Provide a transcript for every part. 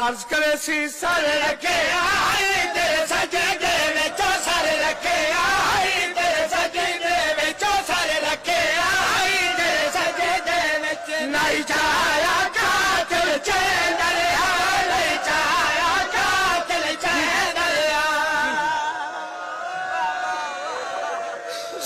अर्ज करे सी सर रखे आई तेरे सजदे विचों सर रखे आई तेरे सजदे विचों सर रखे आई तेरे सजदे विच नहीं चाया कातिल चैन दरिया नहीं चाया कातिल चैन दरिया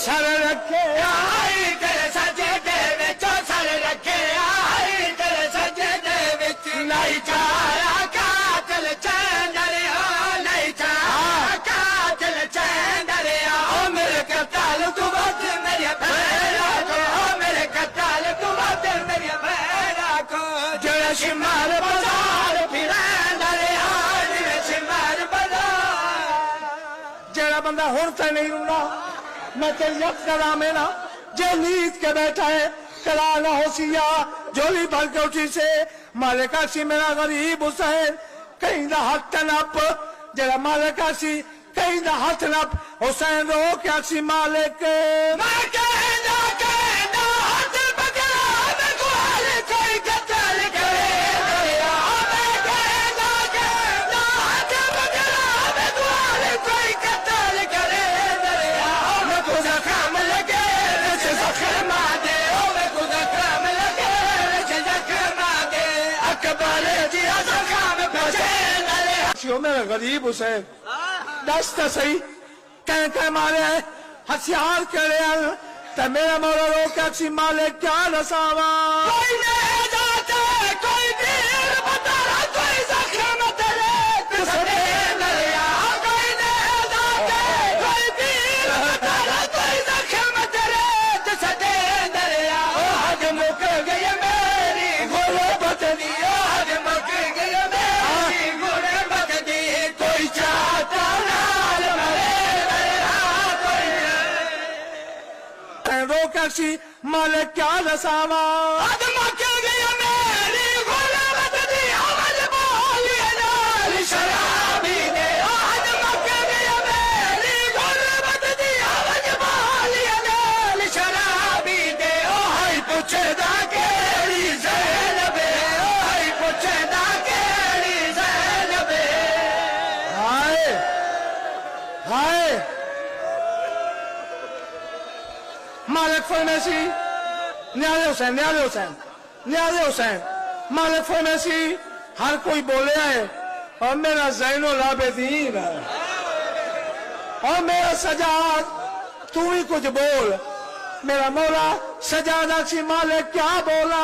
सर रखे आई तेरे सजदे विचों सर रखे आई तेरे सजदे विच नहीं चाया कातिल चैन दरिया नहीं चाया कातिल चैन दरिया ओ मेरे कताल तू बात मेरी भैरा को ओ मेरे कताल तू बात मेरी भैरा को जरा शिमार बाजार फिरन दरिया जरा शिमार बाजार जरा बंदा हुन ते नहीं रुना मैं तेरी याद करा मेरा जो नींद के बैठा है कला ना होशिया झोली भर के उठी से मालिका सी मेरा गरीब हुसैन कहीं ना हाथ नप जरा मालिका सी कहीं ना हाथ नप हुसैन रो क्या सी मालिक मैं कहना हाथ पकड़ा मैं को हाल कोई कत्ल करे दरिया मैं कहना हाथ पकड़ा मैं को हाल कोई कत्ल करे दरिया मैं को जख्म लगे जख्म दे ओ मैं को जख्म लगे जख्म दे अकबर जी जख्म पहुंचे दरिया मेरा गरीब हुसैन दस्ता सही कह मारे हथियार करे तो मेरा मौला रोका सी माले क्या नसावा कोई नहीं जाते कोई वीर बता कोई जख्म तेरे सदे दरिया कोई नहीं जाते कोई वीर बता कोई जख्म तेरे सदे दरिया ओ हद मुक गई मेरी घोड़े बतनी ओ हद मुक गई मेरी घोड़े बतनी कोई चाहता नाल मरे रोका सी मालिक क्या रसावा हद मुक गई मेरी घोड़े बतनी आवाज बोली नाल शराबी ने हद मुक गई मेरी घोड़े बतनी आवाज बोली नाल शराबी ने ओ हाय पुछदा केड़ी ज़ैनब ओ हाय पुछदा केड़ी ज़ैनब हाय हाय मालिक फरमेसी न्यारे हुसैन मालिक फरमेसी हर कोई बोले है और मेरा ज़ैनुल आबिदीन और मेरा सजाद तू ही कुछ बोल मेरा मौला सजादा सी मालिक क्या बोला